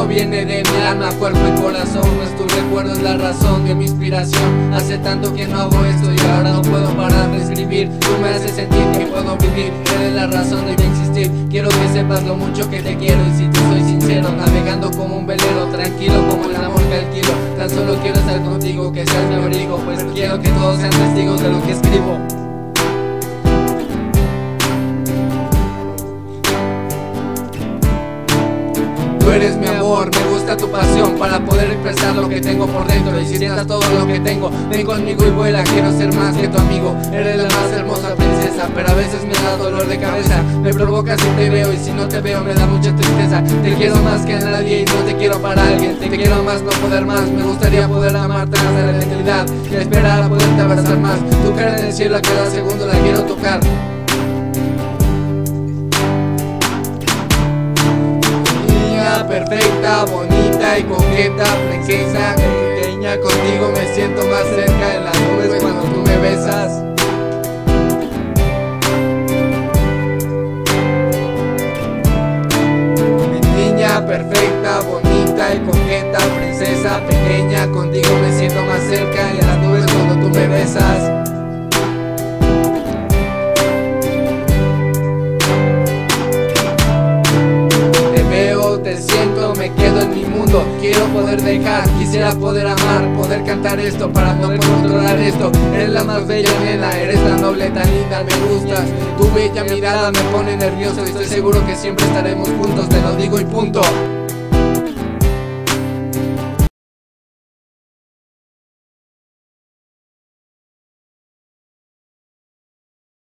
proviene de mi alma, cuerpo y corazón, pues tu recuerdo es la razón de mi inspiración. Hace tanto que no hago esto y ahora no puedo parar de escribir. Tú me haces sentir que puedo vivir, eres la razón de mi existir. Quiero que sepas lo mucho que te quiero y si te soy sincero, navegando como un velero, tranquilo como el amor que alquilo. Tan solo quiero estar contigo, que seas mi abrigo, pues quiero que todos sean testigos de lo que escribo. Tú eres mi amor, me gusta tu pasión para poder expresar lo que tengo por dentro. Y si sientas todo lo que tengo, ven conmigo y vuela, quiero ser más que tu amigo. Eres la más hermosa princesa, pero a veces me da dolor de cabeza. Me provoca si te veo y si no te veo me da mucha tristeza. Te quiero más que a nadie y no te quiero para alguien. Te quiero más, no poder más, me gustaría poder amarte hasta la eternidad y esperar a poderte abrazar más. Tu cara en el cielo a cada segundo la quiero tocar. Perfecta, bonita y coqueta, princesa pequeña, contigo me siento más cerca en las nubes cuando tú me besas. Mi niña perfecta, bonita y coqueta, princesa pequeña, contigo me siento más cerca en las nubes cuando tú me besas. Te siento, me quedo en mi mundo, quiero poder dejar, quisiera poder amar, poder cantar esto para poder controlar esto. Eres la más bella nena, eres tan noble, tan linda, me gustas. Tu bella mirada me pone nervioso y estoy seguro que siempre estaremos juntos, te lo digo y punto.